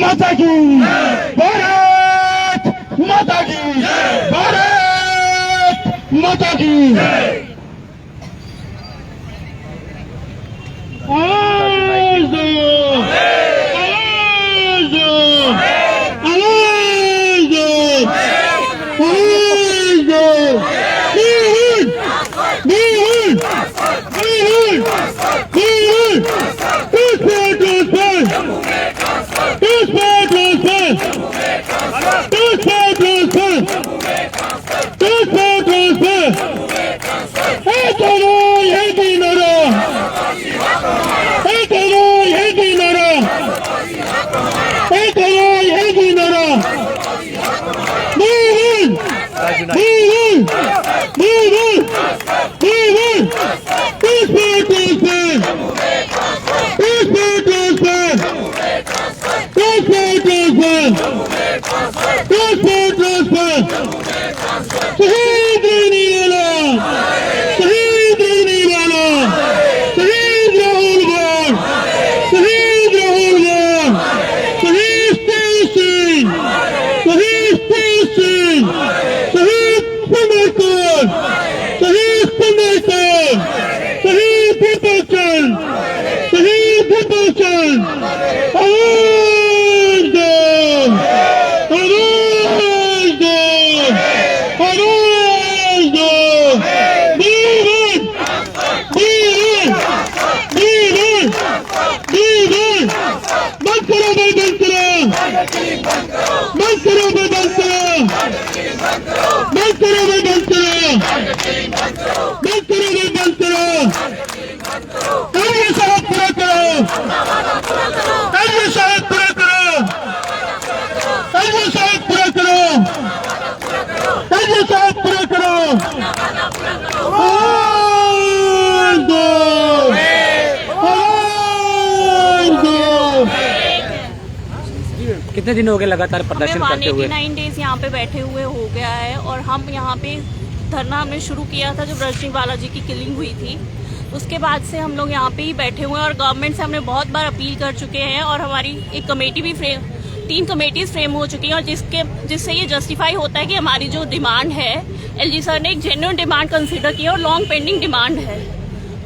माता की भारत माता की भारत माता की कितने दिन हो गए लगातार प्रदर्शन करते हुए? 189 डेज यहाँ पे बैठे हुए हो गया है और हम यहाँ पे धरना हमने शुरू किया था जब रजनी बालाजी की किलिंग हुई थी। उसके बाद से हम लोग यहाँ पे ही बैठे हुए हैं और गवर्नमेंट से हमने बहुत बार अपील कर चुके हैं और हमारी एक कमेटी भी 3 कमेटीज फ्रेम हो चुकी हैं और जिससे ये जस्टिफाई होता है कि हमारी जो डिमांड है एलजी सर ने एक जेन्युइन डिमांड कंसिडर की और लॉन्ग पेंडिंग डिमांड है।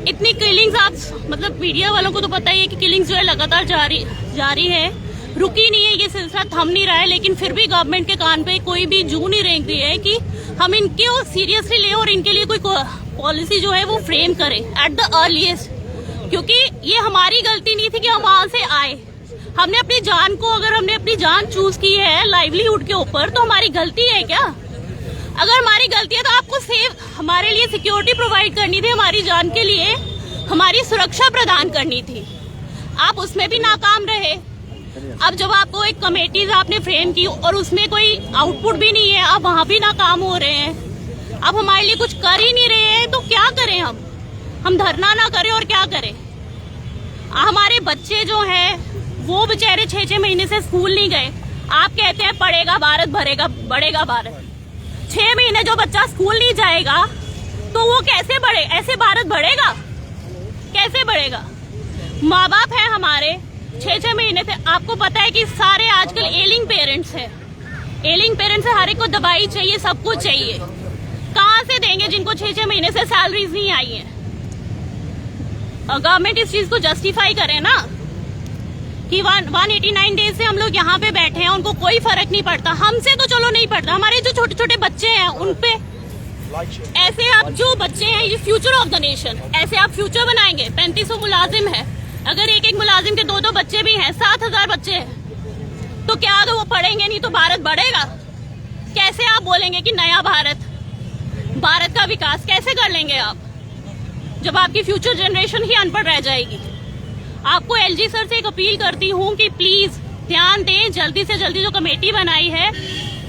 इतनी किलिंग्स आप मतलब मीडिया वालों को तो पता ही है कि किलिंग्स जो है लगातार जारी है, रुकी नहीं है, ये सिलसिला थम नहीं रहा है, लेकिन फिर भी गवर्नमेंट के कान पे कोई भी जू नहीं रेंग रही है कि हम इनको सीरियसली लें और इनके लिए कोई पॉलिसी जो है वो फ्रेम करें एट द अर्लीस्ट। क्योंकि ये हमारी गलती नहीं थी कि हम वहां से आए। हमने अपनी जान को, अगर हमने अपनी जान चूज की है लाइवलीहुड के ऊपर, तो हमारी गलती है क्या? अगर हमारी गलती है तो आपको हमारे लिए सिक्योरिटी प्रोवाइड करनी थी, हमारी जान के लिए हमारी सुरक्षा प्रदान करनी थी। आप उसमें भी नाकाम रहे। अब जब आपको एक कमेटीज आपने फ्रेम की और उसमें कोई आउटपुट भी नहीं है, आप वहां भी नाकाम हो रहे हैं। आप हमारे लिए कुछ कर ही नहीं रहे हैं तो क्या करें? हम धरना ना करें और क्या करें? हमारे बच्चे जो हैं वो बेचारे 6-6 महीने से स्कूल नहीं गए। आप कहते हैं पढ़ेगा भारत, बढ़ेगा भारत। 6 महीने जो बच्चा स्कूल नहीं जाएगा तो वो कैसे बढ़े? ऐसे भारत बढ़ेगा? कैसे बढ़ेगा? माँ बाप है हमारे 6-6 महीने से। आपको पता है कि सारे आजकल एलिंग पेरेंट्स हैं। एलिंग पेरेंट्स है, हर एक को दवाई चाहिए, सब कुछ चाहिए। कैसे देंगे जिनको 6-6 महीने से सैलरीज नहीं आई है? गवर्नमेंट इस चीज को जस्टिफाई करे ना कि 189 डेज से हम लोग यहाँ पे बैठे हैं, उनको कोई फर्क नहीं पड़ता। हमसे तो चलो नहीं पड़ता, हमारे जो छोटे छोटे बच्चे हैं उन पे ऐसे आप जो बच्चे हैं, ये फ्यूचर ऑफ द नेशन, ऐसे आप फ्यूचर बनाएंगे? 3500 मुलाजिम है, अगर एक एक मुलाजिम के 2-2 बच्चे भी हैं, 7000 बच्चे हैं, तो क्या तो वो पढ़ेंगे नहीं तो भारत बढ़ेगा? कैसे आप बोलेंगे कि नया भारत का विकास कैसे कर लेंगे आप, जब आपकी फ्यूचर जनरेशन ही अनपढ़ रह जाएगी? आपको एलजी सर से एक अपील करती हूँ कि प्लीज ध्यान दें, जल्दी से जल्दी जो कमेटी बनाई है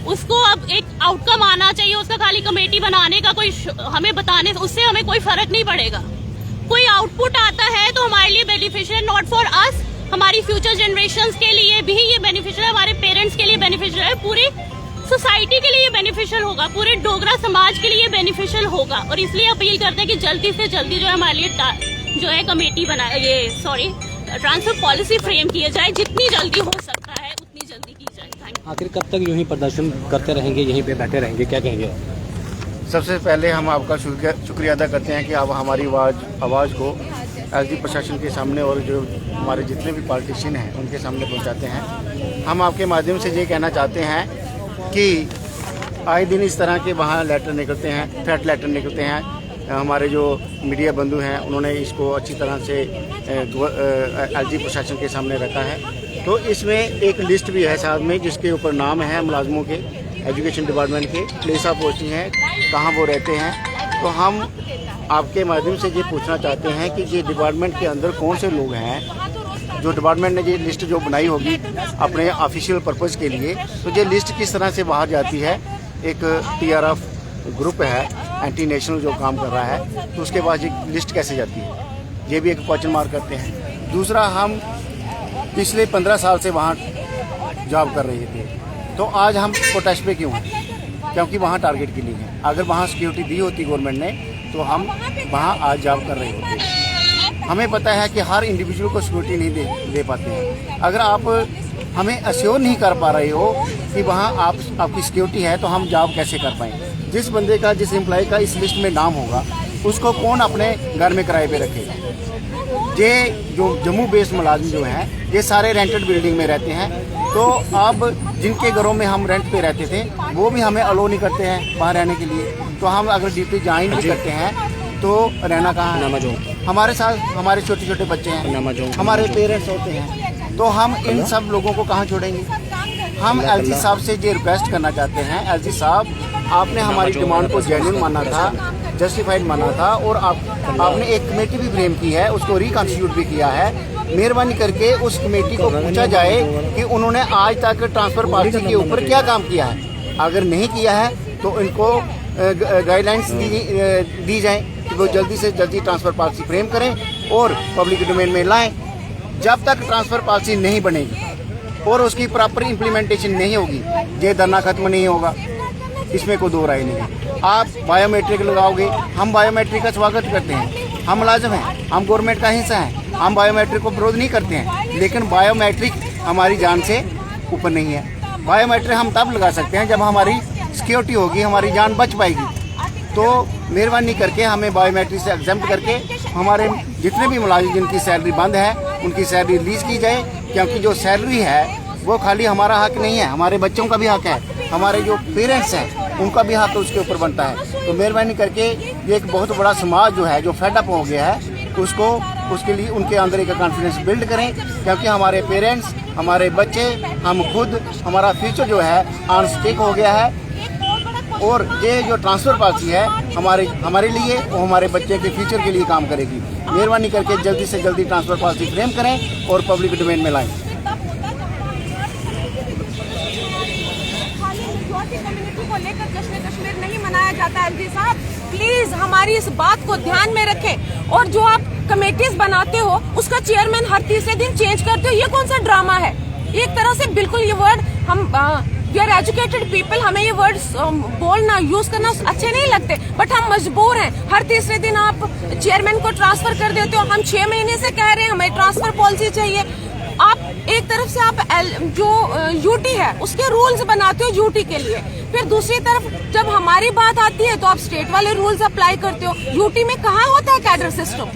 उसको अब एक आउटकम आना चाहिए। उसका खाली कमेटी बनाने का कोई हमें बताने, उससे हमें कोई फर्क नहीं पड़ेगा। कोई आउटपुट आता है तो हमारे लिए बेनिफिशियल, नॉट फॉर अस, हमारी फ्यूचर जनरेशंस के लिए भी ये बेनिफिशियल है, हमारे पेरेंट्स के लिए बेनिफिशियल है, पूरी सोसाइटी के लिए बेनिफिशियल होगा, पूरे डोगरा समाज के लिए बेनिफिशियल होगा। और इसलिए अपील करते हैं कि जल्दी से जल्दी जो है हमारे लिए जो है कमेटी ट्रांसफर पॉलिसी फ्रेम किए जाए, जितनी जल्दी हो सकता है उतनी जल्दी की जाए। Thank you. आखिर कब तक यूं ही प्रदर्शन करते रहेंगे, यहीं पे बैठे रहेंगे, क्या कहेंगे? सबसे पहले हम आपका शुक्रिया अदा करते हैं कि आप हमारी आवाज़ को एलजी प्रशासन के सामने और जो हमारे जितने भी पॉलिटिशियन हैं उनके सामने पहुंचाते हैं। हम आपके माध्यम से ये कहना चाहते हैं कि आए दिन इस तरह के वहाँ लेटर निकलते हैं, थ्रेट लेटर निकलते हैं। हमारे जो मीडिया बंधु हैं उन्होंने इसको अच्छी तरह से एलजी प्रशासन के सामने रखा है। तो इसमें एक लिस्ट भी है साथ में जिसके ऊपर नाम है मुलाजमों के, एजुकेशन डिपार्टमेंट के, प्लेस ऑफ पोस्टिंग है, कहाँ वो रहते हैं। तो हम आपके माध्यम से ये पूछना चाहते हैं कि ये डिपार्टमेंट के अंदर कौन से लोग हैं, जो डिपार्टमेंट ने ये लिस्ट जो बनाई होगी अपने ऑफिशियल पर्पज़ के लिए, तो ये लिस्ट किस तरह से बाहर जाती है। एक TRF ग्रुप है एंटी नेशनल जो काम कर रहा है, तो उसके बाद ये लिस्ट कैसे जाती है, ये भी एक क्वेश्चन मार्क करते हैं। दूसरा, हम पिछले 15 साल से वहाँ जॉब कर रहे थे, तो आज हम प्रोटेस्ट पे क्यों हैं? क्योंकि वहाँ टारगेट के लिए है। अगर वहाँ सिक्योरिटी दी होती गवर्नमेंट ने तो हम वहाँ आज जॉब कर रहे होते। हमें पता है कि हर इंडिविजुअल को सिक्योरिटी नहीं दे पाते हैं। अगर आप हमें अश्योर नहीं कर पा रहे हो कि वहाँ आपकी सिक्योरिटी है, तो हम जॉब कैसे कर पाएँ? जिस बंदे का, जिस एम्प्लॉय का इस लिस्ट में नाम होगा उसको कौन अपने घर में किराए पे रखेगा? ये जो जम्मू बेस्ड मुलाजिम जो हैं ये सारे रेंटेड बिल्डिंग में रहते हैं। तो अब जिनके घरों में हम रेंट पे रहते थे वो भी हमें अलो नहीं करते हैं वहाँ रहने के लिए। तो हम अगर ड्यूटी ज्वाइन भी करते हैं तो रहना कहाँ है? हमारे साथ हमारे छोटे छोटे बच्चे हैं, हमारे पेरेंट्स होते हैं, तो हम इन सब लोगों को कहाँ छोड़ेंगे? हम एलजी साहब से ये रिक्वेस्ट करना चाहते हैं, एलजी साहब आपने हमारी डिमांड को जेन्युइन माना था, जस्टिफाइड माना था, और आपने एक कमेटी भी फ्रेम की है, उसको रिकॉन्स्टिट्यूट भी किया है। मेहरबानी करके उस कमेटी को पूछा जाए कि उन्होंने आज तक ट्रांसफर पॉलिसी के ऊपर क्या काम किया है। अगर नहीं किया है तो इनको गाइडलाइंस दी जाए कि वो जल्दी से जल्दी ट्रांसफर पॉलिसी फ्रेम करें और पब्लिक डोमेन में लाएं। जब तक ट्रांसफर पॉलिसी नहीं बनेगी और उसकी प्रॉपर इम्प्लीमेंटेशन नहीं होगी, ये धरना खत्म नहीं होगा, इसमें कोई दो राय नहीं। आप बायोमेट्रिक लगाओगे, हम बायोमेट्रिक का स्वागत करते हैं, हम मुलाजिम हैं, हम गवर्नमेंट का हिस्सा हैं, हम बायोमेट्रिक को विरोध नहीं करते हैं, लेकिन बायोमेट्रिक हमारी जान से ऊपर नहीं है। बायोमेट्रिक हम तब लगा सकते हैं जब हमारी सिक्योरिटी होगी, हमारी जान बच पाएगी। तो मेहरबानी करके हमें बायोमेट्रिक से एग्जम्प्ट करके हमारे जितने भी मुलाजिम जिनकी सैलरी बंद है उनकी सैलरी रिलीज की जाए, क्योंकि जो सैलरी है वो खाली हमारा हक नहीं है, हमारे बच्चों का भी हक है, हमारे जो पेरेंट्स हैं उनका भी हक उसके ऊपर बनता है। तो मेहरबानी करके ये एक बहुत बड़ा समाज जो है जो फेडअप हो गया है उसके लिए उनके अंदर एक कॉन्फिडेंस बिल्ड करें, क्योंकि हमारे पेरेंट्स, हमारे बच्चे, हम खुद, हमारा फ्यूचर जो है ऑन स्टेक हो गया है। और ये जो ट्रांसफर पॉलिसी है हमारे लिए वो हमारे बच्चे के फ्यूचर के लिए काम करेगी। मेहरबानी करके जल्दी से जल्दी ट्रांसफर पॉलिसी फ्रेम करें और पब्लिक डोमेन में लाएं। कम्युनिटी को लेकर जश्न कश्मीर नहीं मनाया जाता। एलजी साहब प्लीज हमारी इस बात को ध्यान में रखें, और जो आप कमेटीज बनाते हो उसका चेयरमैन हर तीसरे दिन चेंज करते हो, ये कौन सा ड्रामा है? एक तरह से बिल्कुल ये वर्ड हम वी आर एजुकेटेड पीपल, हमें ये वर्ड बोलना यूज करना अच्छे नहीं लगते, बट हम मजबूर हैं। हर तीसरे दिन आप चेयरमैन को ट्रांसफर कर देते हो। हम 6 महीने से कह रहे हैं हमें ट्रांसफर पॉलिसी चाहिए। आप एक तरफ से आप जो यूटी है उसके रूल्स बनाते हो यूटी के लिए, फिर दूसरी तरफ जब हमारी बात आती है तो आप स्टेट वाले रूल्स अप्लाई करते हो। यूटी में कहाँ होता है कैडर सिस्टम?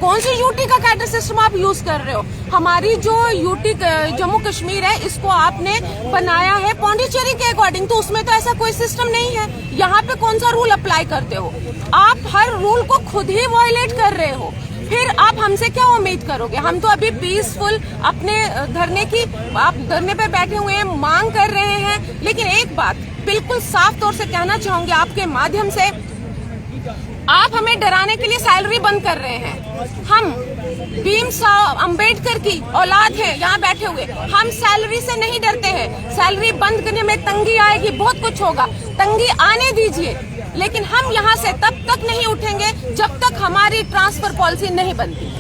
कौन सी यूटी का कैडर सिस्टम आप यूज कर रहे हो? हमारी जो यूटी जम्मू कश्मीर है इसको आपने बनाया है पौंडीचेरी के अकॉर्डिंग, तो उसमें तो ऐसा कोई सिस्टम नहीं है। यहाँ पे कौन सा रूल अप्लाई करते हो? आप हर रूल को खुद ही वायलेट कर रहे हो, फिर आप हमसे क्या उम्मीद करोगे? हम तो अभी पीसफुल अपने आप धरने पे बैठे हुए हैं, मांग कर रहे हैं। लेकिन एक बात बिल्कुल साफ तौर से कहना चाहूंगी आपके माध्यम से, आप हमें डराने के लिए सैलरी बंद कर रहे हैं। हम भीमराव अंबेडकर की औलाद है यहाँ बैठे हुए, हम सैलरी से नहीं डरते हैं। सैलरी बंद करने में तंगी आएगी, बहुत कुछ होगा, तंगी आने दीजिए, लेकिन हम यहाँ से तब तक नहीं उठेंगे जब तक हमारी ट्रांसफर पॉलिसी नहीं बनती।